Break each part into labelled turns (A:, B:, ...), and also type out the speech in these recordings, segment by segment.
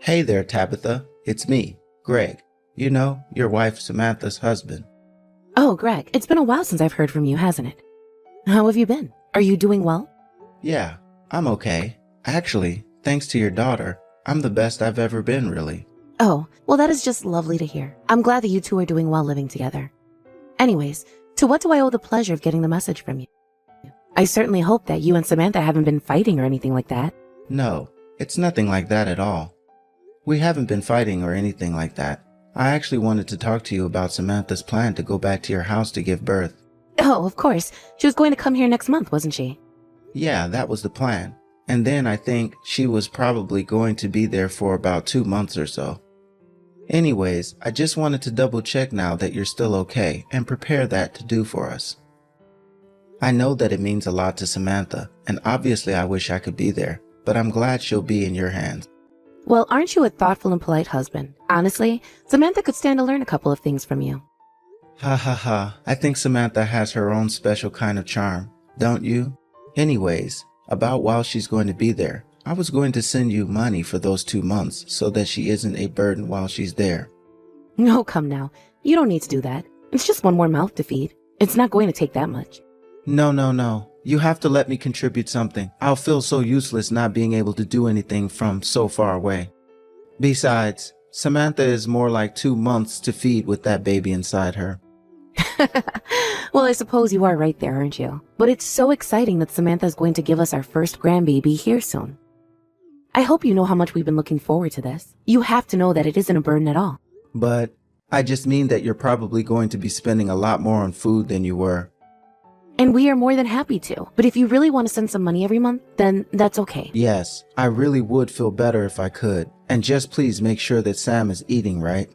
A: Hey there, Tabitha. It's me, Greg. You know, your wife Samantha's husband.
B: Oh, Greg, it's been a while since I've heard from you, hasn't it? How have you been? Are you doing well?
A: Yeah, I'm okay. Actually, thanks to your daughter, I'm the best I've ever been, really.
B: Oh, well, that is just lovely to hear. I'm glad that you two are doing well living together. Anyways, to what do I owe the pleasure of getting the message from you? I certainly hope that you and Samantha haven't been fighting or anything like that.
A: No, it's nothing like that at all. We haven't been fighting or anything like that. I actually wanted to talk to you about Samantha's plan to go back to your house to give birth.
B: Oh, of course. She was going to come here next month, wasn't she?
A: Yeah, that was the plan. And then I think she was probably going to be there for about 2 months or so. Anyways, I just wanted to double check now that you're still okay and prepare that to do for us. I know that it means a lot to Samantha, and obviously I wish I could be there, but I'm glad she'll be in your hands.
B: Well, aren't you a thoughtful and polite husband? Honestly, Samantha could stand to learn a couple of things from you.
A: Ha ha ha, I think Samantha has her own special kind of charm, don't you? Anyways, about while she's going to be there, I was going to send you money for those 2 months so that she isn't a burden while she's there.
B: No, come now. You don't need to do that. It's just one more mouth to feed. It's not going to take that much.
A: No. You have to let me contribute something. I'll feel so useless not being able to do anything from so far away. Besides, Samantha is more like 2 months to feed with that baby inside her.
B: Well, I suppose you are right there, aren't you? But it's so exciting that Samantha's going to give us our first grandbaby here soon. I hope you know how much we've been looking forward to this. You have to know that it isn't a burden at all.
A: But I just mean that you're probably going to be spending a lot more on food than you were.
B: And we are more than happy to. But if you really want to send some money every month, then that's okay.
A: Yes, I really would feel better if I could. And just please make sure that Sam is eating right.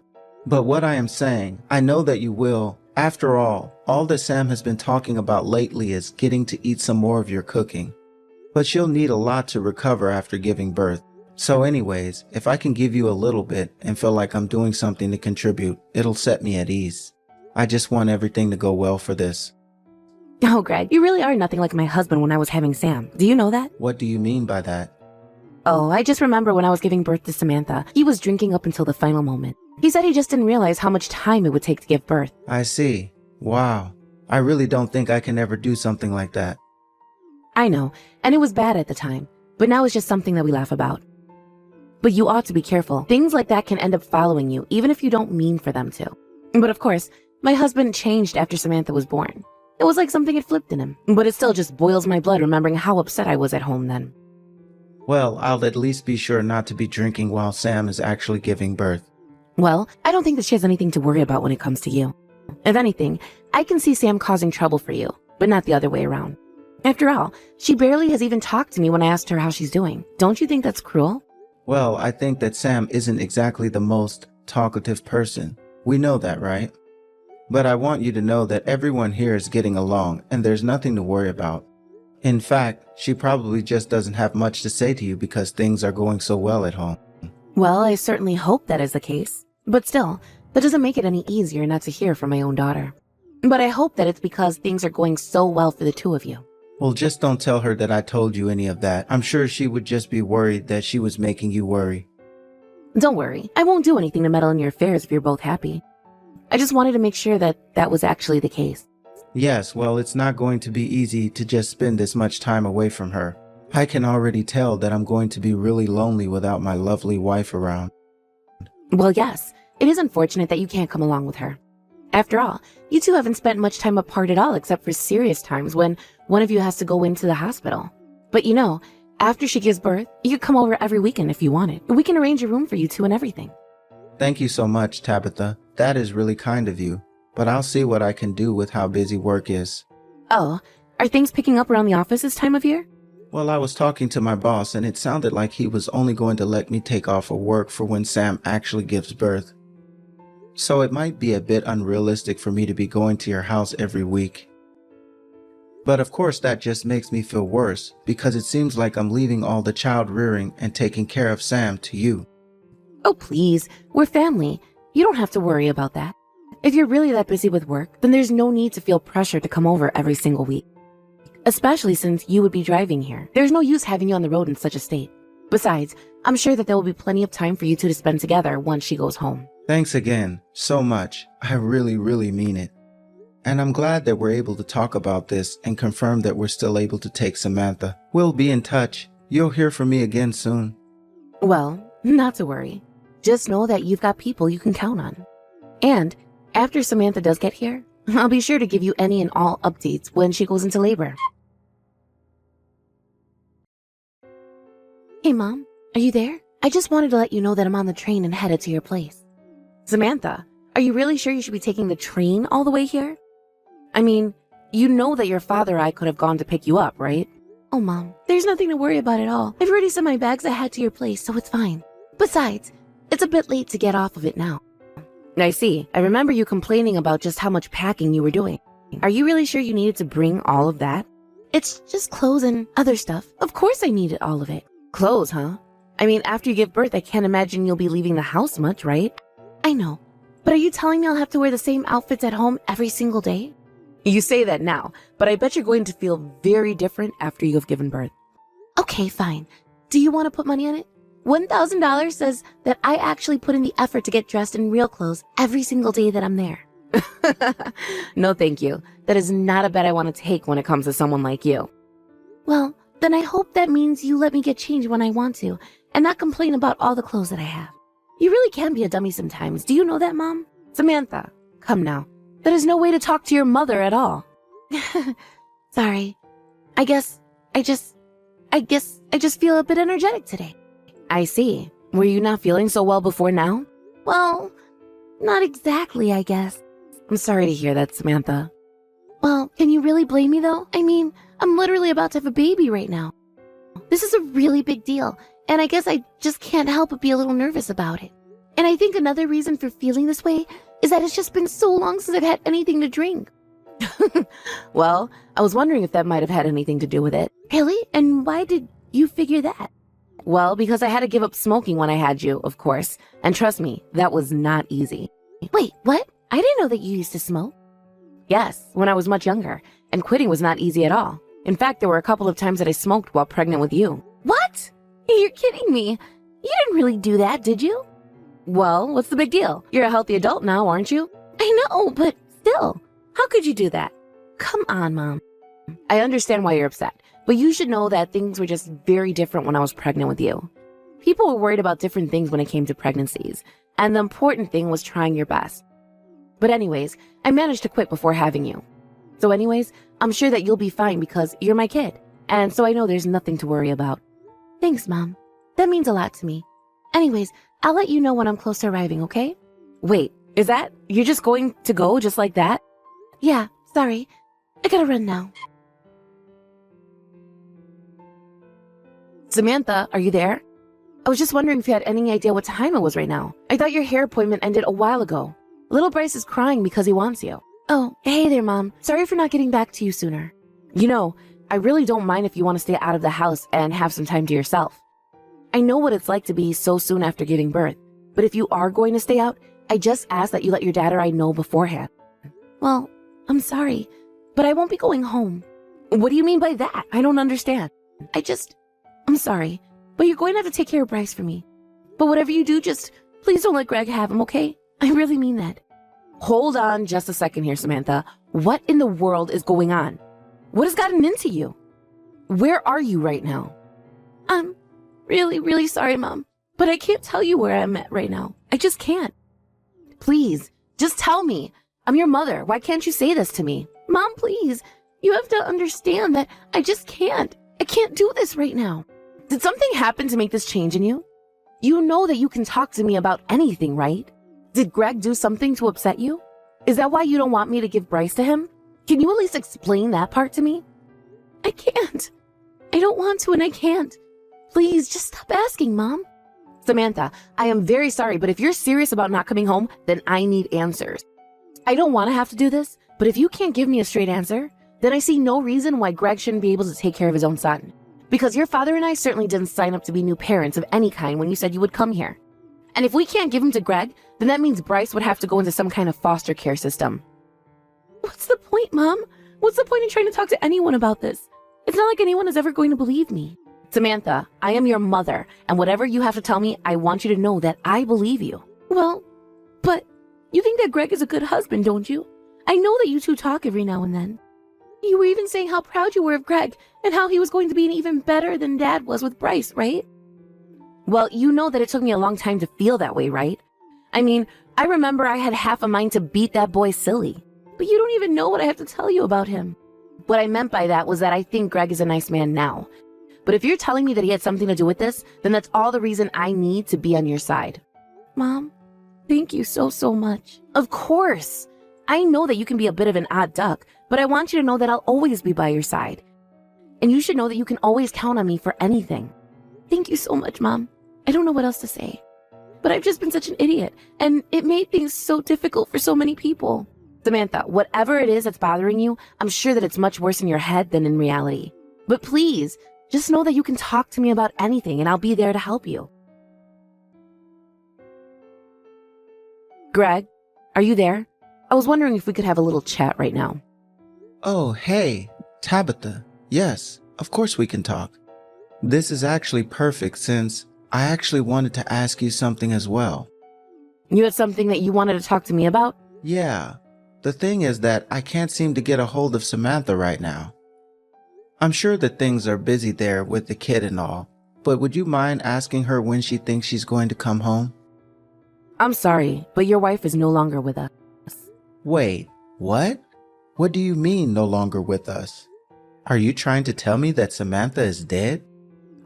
A: But what I am saying, I know that you will. After all that Sam has been talking about lately is getting to eat some more of your cooking. But she'll need a lot to recover after giving birth. So anyways, if I can give you a little bit and feel like I'm doing something to contribute, it'll set me at ease. I just want everything to go well for this.
B: Oh, Greg, you really are nothing like my husband when I was having Sam. Do you know that?
A: What do you mean by that?
B: Oh, I just remember when I was giving birth to Samantha, he was drinking up until the final moment. He said he just didn't realize how much time it would take to give birth.
A: I see. Wow. I really don't think I can ever do something like that.
B: I know, and it was bad at the time, but now it's just something that we laugh about. But you ought to be careful. Things like that can end up following you, even if you don't mean for them to. But of course, my husband changed after Samantha was born. It was like something had flipped in him, but it still just boils my blood remembering how upset I was at home then.
A: Well, I'll at least be sure not to be drinking while Sam is actually giving birth.
B: Well, I don't think that she has anything to worry about when it comes to you. If anything, I can see Sam causing trouble for you, but not the other way around. After all, she barely has even talked to me when I asked her how she's doing. Don't you think that's cruel?
A: Well, I think that Sam isn't exactly the most talkative person. We know that, right? But I want you to know that everyone here is getting along and there's nothing to worry about. In fact, she probably just doesn't have much to say to you because things are going so well at home.
B: Well, I certainly hope that is the case. But still, that doesn't make it any easier not to hear from my own daughter. But I hope that it's because things are going so well for the two of you.
A: Well, just don't tell her that I told you any of that. I'm sure she would just be worried that she was making you worry.
B: Don't worry, I won't do anything to meddle in your affairs if you're both happy. I just wanted to make sure that that was actually the case.
A: Yes, well, it's not going to be easy to just spend this much time away from her. I can already tell that I'm going to be really lonely without my lovely wife around.
B: Well, yes, it is unfortunate that you can't come along with her. After all, you two haven't spent much time apart at all except for serious times when one of you has to go into the hospital. But you know, after she gives birth, you could come over every weekend if you wanted. We can arrange a room for you two and everything.
A: Thank you so much, Tabitha. That is really kind of you. But I'll see what I can do with how busy work is.
B: Oh, are things picking up around the office this time of year?
A: Well, I was talking to my boss and it sounded like he was only going to let me take off of work for when Sam actually gives birth. So it might be a bit unrealistic for me to be going to your house every week. But of course that just makes me feel worse because it seems like I'm leaving all the child rearing and taking care of Sam to you.
B: Oh, please, we're family. You don't have to worry about that. If you're really that busy with work, then there's no need to feel pressure to come over every single week. Especially since you would be driving here. There's no use having you on the road in such a state. Besides, I'm sure that there will be plenty of time for you two to spend together once she goes home.
A: Thanks again, so much. I really, really mean it. And I'm glad that we're able to talk about this and confirm that we're still able to take Samantha. We'll be in touch. You'll hear from me again soon.
B: Well, not to worry. Just know that you've got people you can count on. And after Samantha does get here, I'll be sure to give you any and all updates when she goes into labor. Hey, Mom, are you there? I just wanted to let you know that I'm on the train and headed to your place. Samantha, are you really sure you should be taking the train all the way here? I mean, you know that your father or I could have gone to pick you up, right? Oh, Mom, there's nothing to worry about at all. I've already sent my bags ahead to your place, so it's fine. Besides, it's a bit late to get off of it now. I see. I remember you complaining about just how much packing you were doing. Are you really sure you needed to bring all of that? It's just clothes and other stuff. Of course I needed all of it. Clothes, huh? I mean, after you give birth, I can't imagine you'll be leaving the house much, right? I know. But are you telling me I'll have to wear the same outfits at home every single day? You say that now, but I bet you're going to feel very different after you have given birth. Okay, fine. Do you want to put money on it? $1,000 says that I actually put in the effort to get dressed in real clothes every single day that I'm there. No, thank you. That is not a bet I want to take when it comes to someone like you. Well, then I hope that means you let me get changed when I want to and not complain about all the clothes that I have. You really can be a dummy sometimes. Do you know that, Mom? Samantha, come now. That is no way to talk to your mother at all. Sorry. I just feel a bit energetic today. I see. Were you not feeling so well before now? Well, not exactly, I guess. I'm sorry to hear that, Samantha. Well, can you really blame me though? I mean, I'm literally about to have a baby right now. This is a really big deal, and I guess I just can't help but be a little nervous about it. And I think another reason for feeling this way is that it's just been so long since I've had anything to drink. Well, I was wondering if that might have had anything to do with it. Really? And why did you figure that? Well, because I had to give up smoking when I had you, of course. And trust me, that was not easy. Wait, what? I didn't know that you used to smoke. Yes, when I was much younger. And quitting was not easy at all. In fact, there were a couple of times that I smoked while pregnant with you. What? You're kidding me. You didn't really do that, did you? Well, what's the big deal? You're a healthy adult now, aren't you? I know, but still. How could you do that? Come on, Mom. I understand why you're upset, but you should know that things were just very different when I was pregnant with you. People were worried about different things when it came to pregnancies, and the important thing was trying your best. But anyways, I managed to quit before having you. So anyways, I'm sure that you'll be fine because you're my kid, and so I know there's nothing to worry about. Thanks, Mom. That means a lot to me. Anyways, I'll let you know when I'm close to arriving, okay? Wait, is that? You're just going to go just like that? Yeah, sorry. I gotta run now. Samantha, are you there? I was just wondering if you had any idea what time it was right now. I thought your hair appointment ended a while ago. Little Bryce is crying because he wants you. Oh, hey there, Mom. Sorry for not getting back to you sooner. You know, I really don't mind if you want to stay out of the house and have some time to yourself. I know what it's like to be so soon after giving birth, but if you are going to stay out, I just ask that you let your dad or I know beforehand. Well, I'm sorry, but I won't be going home. What do you mean by that? I don't understand. I'm sorry, but you're going to have to take care of Bryce for me. But whatever you do, just please don't let Greg have him, okay? I really mean that. Hold on just a second here, Samantha. What in the world is going on? What has gotten into you? Where are you right now? I'm really, really sorry, Mom, but I can't tell you where I'm at right now. I just can't. Please, just tell me. I'm your mother. Why can't you say this to me? Mom, please. You have to understand that I just can't. I can't do this right now. Did something happen to make this change in you? You know that you can talk to me about anything, right? Did Greg do something to upset you? Is that why you don't want me to give Bryce to him? Can you at least explain that part to me? I can't. I don't want to and I can't. Please, just stop asking, Mom. Samantha, I am very sorry, but if you're serious about not coming home, then I need answers. I don't want to have to do this, but if you can't give me a straight answer, then I see no reason why Greg shouldn't be able to take care of his own son. Because your father and I certainly didn't sign up to be new parents of any kind when you said you would come here. And if we can't give him to Greg, then that means Bryce would have to go into some kind of foster care system. What's the point, Mom? What's the point in trying to talk to anyone about this? It's not like anyone is ever going to believe me. Samantha, I am your mother, and whatever you have to tell me, I want you to know that I believe you. Well, but you think that Greg is a good husband, don't you? I know that you two talk every now and then. You were even saying how proud you were of Greg and how he was going to be even better than Dad was with Bryce, right? Well, you know that it took me a long time to feel that way, right? I mean, I remember I had half a mind to beat that boy silly, but you don't even know what I have to tell you about him. What I meant by that was that I think Greg is a nice man now. But if you're telling me that he had something to do with this, then that's all the reason I need to be on your side. Mom, thank you so much. Of course. I know that you can be a bit of an odd duck, but I want you to know that I'll always be by your side. And you should know that you can always count on me for anything. Thank you so much, Mom. I don't know what else to say. But I've just been such an idiot, and it made things so difficult for so many people. Samantha, whatever it is that's bothering you, I'm sure that it's much worse in your head than in reality. But please, just know that you can talk to me about anything and I'll be there to help you. Greg, are you there? I was wondering if we could have a little chat right now.
A: Oh, hey, Tabitha. Yes, of course we can talk. This is actually perfect since I actually wanted to ask you something as well.
B: You had something that you wanted to talk to me about?
A: Yeah, the thing is that I can't seem to get a hold of Samantha right now. I'm sure that things are busy there with the kid and all, but would you mind asking her when she thinks she's going to come home?
B: I'm sorry, but your wife is no longer with us.
A: Wait, what? What do you mean no longer with us? Are you trying to tell me that Samantha is dead?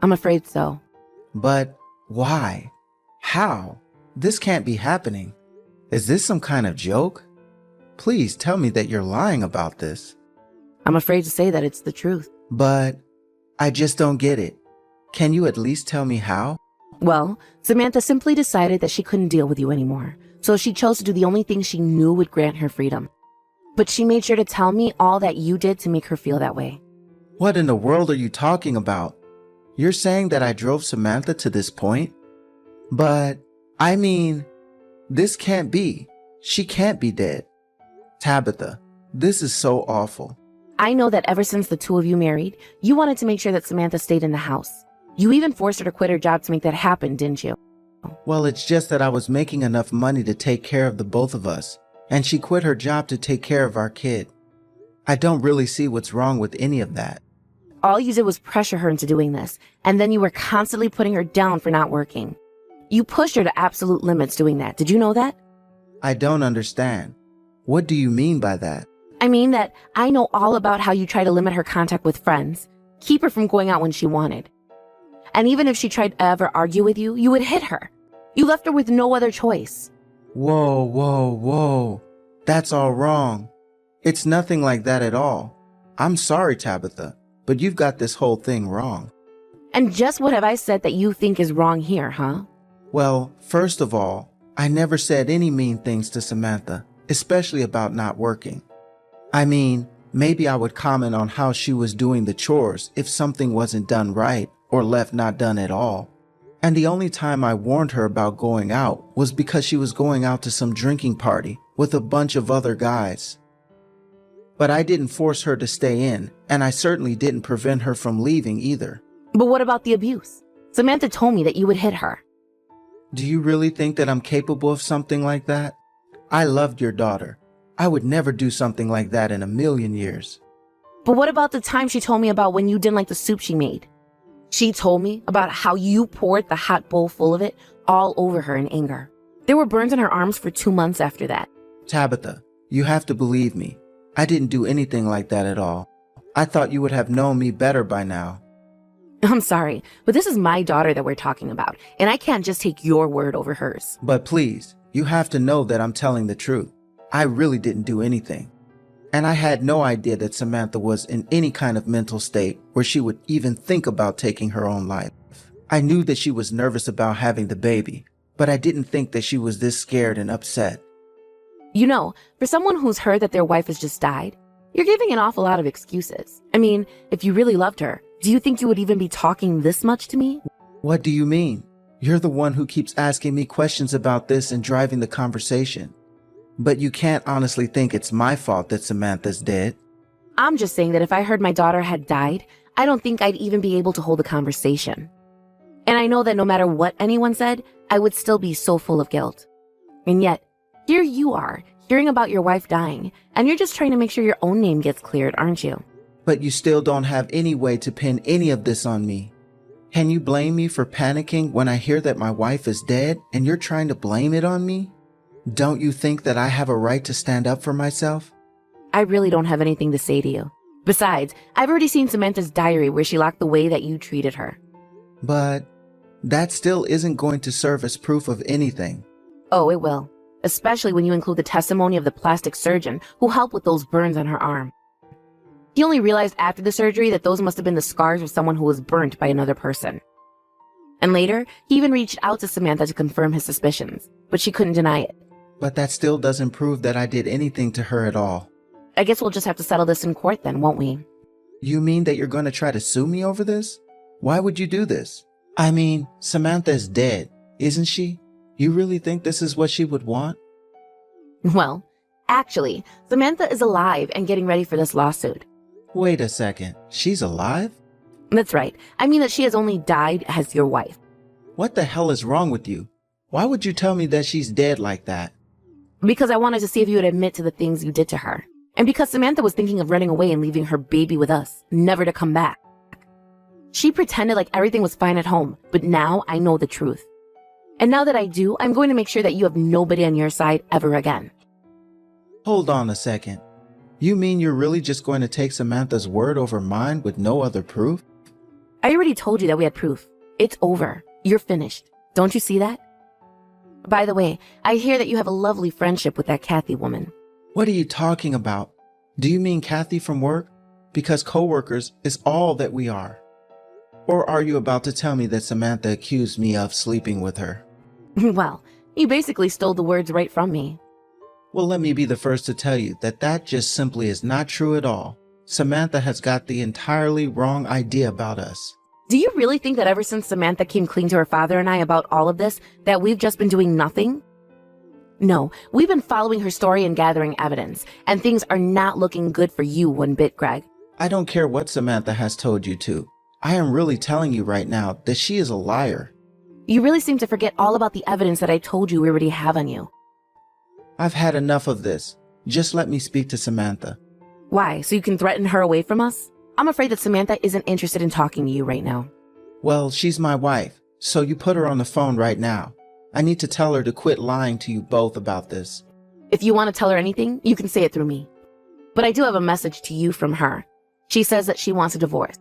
B: I'm afraid so.
A: But why? How? This can't be happening. Is this some kind of joke? Please tell me that you're lying about this.
B: I'm afraid to say that it's the truth.
A: But I just don't get it. Can you at least tell me how?
B: Well, Samantha simply decided that she couldn't deal with you anymore, so she chose to do the only thing she knew would grant her freedom. But she made sure to tell me all that you did to make her feel that way.
A: What in the world are you talking about? You're saying that I drove Samantha to this point? But, I mean, this can't be. She can't be dead. Tabitha, this is so awful.
B: I know that ever since the two of you married, you wanted to make sure that Samantha stayed in the house. You even forced her to quit her job to make that happen, didn't you?
A: Well, it's just that I was making enough money to take care of the both of us, and she quit her job to take care of our kid. I don't really see what's wrong with any of that.
B: All you did was pressure her into doing this, and then you were constantly putting her down for not working. You pushed her to absolute limits doing that. Did you know that?
A: I don't understand. What do you mean by that?
B: I mean that I know all about how you try to limit her contact with friends, keep her from going out when she wanted. And even if she tried to ever argue with you, you would hit her. You left her with no other choice.
A: Whoa. That's all wrong. It's nothing like that at all. I'm sorry, Tabitha, but you've got this whole thing wrong.
B: And just what have I said that you think is wrong here, huh?
A: Well, first of all, I never said any mean things to Samantha, especially about not working. I mean, maybe I would comment on how she was doing the chores if something wasn't done right or left not done at all. And the only time I warned her about going out was because she was going out to some drinking party with a bunch of other guys. But I didn't force her to stay in, and I certainly didn't prevent her from leaving either.
B: But what about the abuse? Samantha told me that you would hit her.
A: Do you really think that I'm capable of something like that? I loved your daughter. I would never do something like that in a million years.
B: But what about the time she told me about when you didn't like the soup she made? She told me about how you poured the hot bowl full of it all over her in anger. There were burns on her arms for 2 months after that.
A: Tabitha, you have to believe me. I didn't do anything like that at all. I thought you would have known me better by now.
B: I'm sorry, but this is my daughter that we're talking about, and I can't just take your word over hers.
A: But please, you have to know that I'm telling the truth. I really didn't do anything. And I had no idea that Samantha was in any kind of mental state where she would even think about taking her own life. I knew that she was nervous about having the baby, but I didn't think that she was this scared and upset.
B: You know, for someone who's heard that their wife has just died, you're giving an awful lot of excuses. I mean, if you really loved her, do you think you would even be talking this much to me?
A: What do you mean? You're the one who keeps asking me questions about this and driving the conversation. But you can't honestly think it's my fault that Samantha's dead.
B: I'm just saying that if I heard my daughter had died, I don't think I'd even be able to hold a conversation. And I know that no matter what anyone said, I would still be so full of guilt. And yet, here you are, hearing about your wife dying, and you're just trying to make sure your own name gets cleared, aren't you?
A: But you still don't have any way to pin any of this on me. Can you blame me for panicking when I hear that my wife is dead and you're trying to blame it on me? Don't you think that I have a right to stand up for myself?
B: I really don't have anything to say to you. Besides, I've already seen Samantha's diary where she locked the way that you treated her.
A: But that still isn't going to serve as proof of anything.
B: Oh, it will. Especially when you include the testimony of the plastic surgeon who helped with those burns on her arm. He only realized after the surgery that those must have been the scars of someone who was burnt by another person. And later, he even reached out to Samantha to confirm his suspicions, but she couldn't deny it.
A: But that still doesn't prove that I did anything to her at all.
B: I guess we'll just have to settle this in court then, won't we?
A: You mean that you're going to try to sue me over this? Why would you do this? I mean, Samantha is dead, isn't she? You really think this is what she would want?
B: Well, actually, Samantha is alive and getting ready for this lawsuit.
A: Wait a second, she's alive?
B: That's right. I mean that she has only died as your wife.
A: What the hell is wrong with you? Why would you tell me that she's dead like that?
B: Because I wanted to see if you would admit to the things you did to her. And because Samantha was thinking of running away and leaving her baby with us, never to come back. She pretended like everything was fine at home, but now I know the truth. And now that I do, I'm going to make sure that you have nobody on your side ever again.
A: Hold on a second. You mean you're really just going to take Samantha's word over mine with no other proof?
B: I already told you that we had proof. It's over. You're finished. Don't you see that? By the way, I hear that you have a lovely friendship with that Kathy woman.
A: What are you talking about? Do you mean Kathy from work? Because co-workers is all that we are. Or are you about to tell me that Samantha accused me of sleeping with her?
B: Well, you basically stole the words right from me.
A: Well, let me be the first to tell you that that just simply is not true at all. Samantha has got the entirely wrong idea about us.
B: Do you really think that ever since Samantha came clean to her father and I about all of this, that we've just been doing nothing? No, we've been following her story and gathering evidence, and things are not looking good for you one bit, Greg.
A: I don't care what Samantha has told you to. I am really telling you right now that she is a liar.
B: You really seem to forget all about the evidence that I told you we already have on you.
A: I've had enough of this. Just let me speak to Samantha.
B: Why, so you can threaten her away from us? I'm afraid that Samantha isn't interested in talking to you right now.
A: Well, she's my wife, so you put her on the phone right now. I need to tell her to quit lying to you both about this.
B: If you want to tell her anything, you can say it through me. But I do have a message to you from her. She says that she wants a divorce.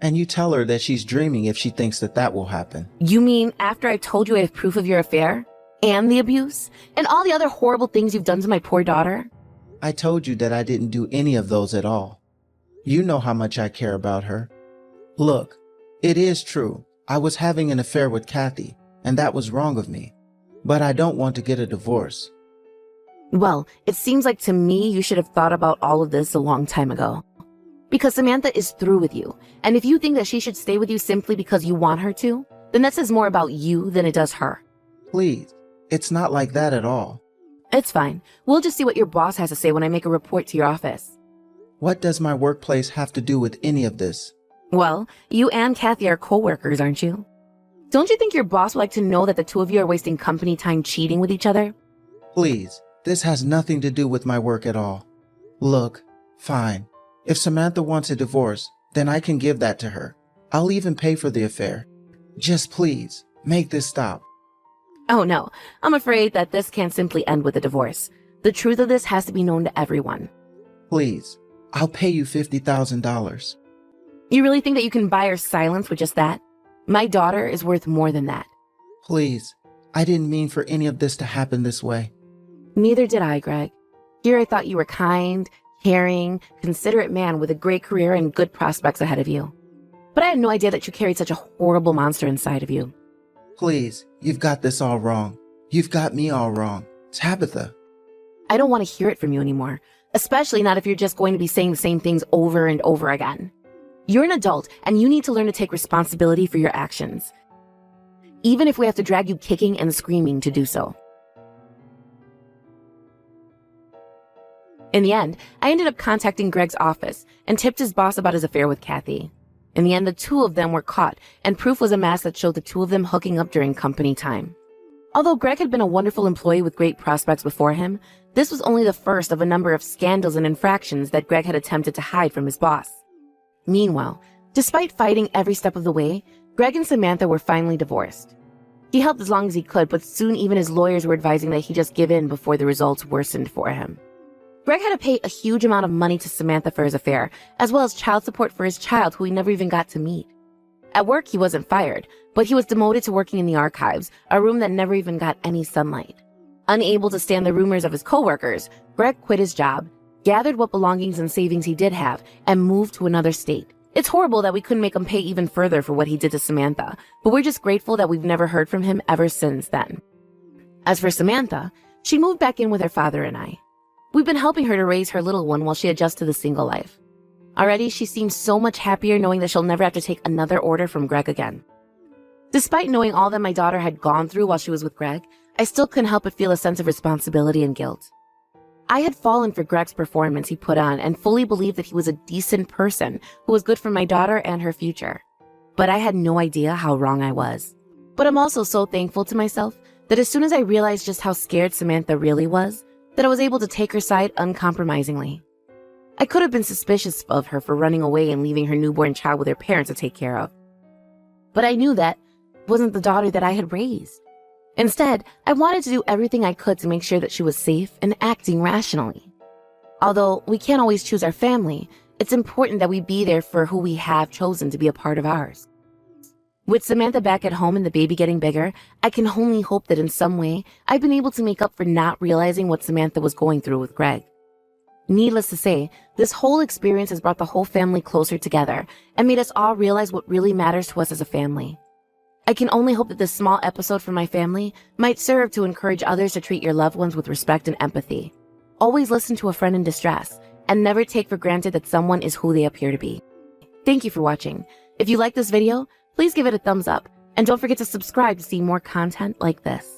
A: And you tell her that she's dreaming if she thinks that that will happen.
B: You mean after I told you I have proof of your affair? And the abuse? And all the other horrible things you've done to my poor daughter?
A: I told you that I didn't do any of those at all. You know how much I care about her. Look, it is true. I was having an affair with Kathy, and that was wrong of me. But I don't want to get a divorce.
B: Well, it seems like to me you should have thought about all of this a long time ago. Because Samantha is through with you, and if you think that she should stay with you simply because you want her to, then that says more about you than it does her.
A: Please, it's not like that at all.
B: It's fine. We'll just see what your boss has to say when I make a report to your office.
A: What does my workplace have to do with any of this?
B: Well, you and Kathy are co-workers, aren't you? Don't you think your boss would like to know that the two of you are wasting company time cheating with each other?
A: Please, this has nothing to do with my work at all. Look, fine. If Samantha wants a divorce, then I can give that to her. I'll even pay for the affair. Just please, make this stop.
B: Oh no, I'm afraid that this can't simply end with a divorce. The truth of this has to be known to everyone.
A: Please, I'll pay you $50,000.
B: You really think that you can buy her silence with just that? My daughter is worth more than that.
A: Please, I didn't mean for any of this to happen this way.
B: Neither did I, Greg. Here I thought you were kind, caring, considerate man with a great career and good prospects ahead of you. But I had no idea that you carried such a horrible monster inside of you.
A: Please, you've got this all wrong. You've got me all wrong. Tabitha.
B: I don't want to hear it from you anymore, especially not if you're just going to be saying the same things over and over again. You're an adult, and you need to learn to take responsibility for your actions, even if we have to drag you kicking and screaming to do so. In the end, I ended up contacting Greg's office and tipped his boss about his affair with Kathy. In the end, the two of them were caught, and proof was amassed that showed the two of them hooking up during company time. Although Greg had been a wonderful employee with great prospects before him, this was only the first of a number of scandals and infractions that Greg had attempted to hide from his boss. Meanwhile, despite fighting every step of the way, Greg and Samantha were finally divorced. He helped as long as he could, but soon even his lawyers were advising that he just give in before the results worsened for him. Greg had to pay a huge amount of money to Samantha for his affair, as well as child support for his child who he never even got to meet. At work, he wasn't fired, but he was demoted to working in the archives, a room that never even got any sunlight. Unable to stand the rumors of his coworkers, Greg quit his job, gathered what belongings and savings he did have, and moved to another state. It's horrible that we couldn't make him pay even further for what he did to Samantha, but we're just grateful that we've never heard from him ever since then. As for Samantha, she moved back in with her father and I. We've been helping her to raise her little one while she adjusts to the single life. Already, she seems so much happier knowing that she'll never have to take another order from Greg again. Despite knowing all that my daughter had gone through while she was with Greg, I still couldn't help but feel a sense of responsibility and guilt. I had fallen for Greg's performance he put on and fully believed that he was a decent person who was good for my daughter and her future. But I had no idea how wrong I was. But I'm also so thankful to myself that as soon as I realized just how scared Samantha really was, that I was able to take her side uncompromisingly. I could have been suspicious of her for running away and leaving her newborn child with her parents to take care of. But I knew that wasn't the daughter that I had raised. Instead, I wanted to do everything I could to make sure that she was safe and acting rationally. Although we can't always choose our family, it's important that we be there for who we have chosen to be a part of ours. With Samantha back at home and the baby getting bigger, I can only hope that in some way I've been able to make up for not realizing what Samantha was going through with Greg. Needless to say, this whole experience has brought the whole family closer together and made us all realize what really matters to us as a family. I can only hope that this small episode from my family might serve to encourage others to treat your loved ones with respect and empathy. Always listen to a friend in distress, and never take for granted that someone is who they appear to be. Thank you for watching. If you like this video, please give it a thumbs up, and don't forget to subscribe to see more content like this.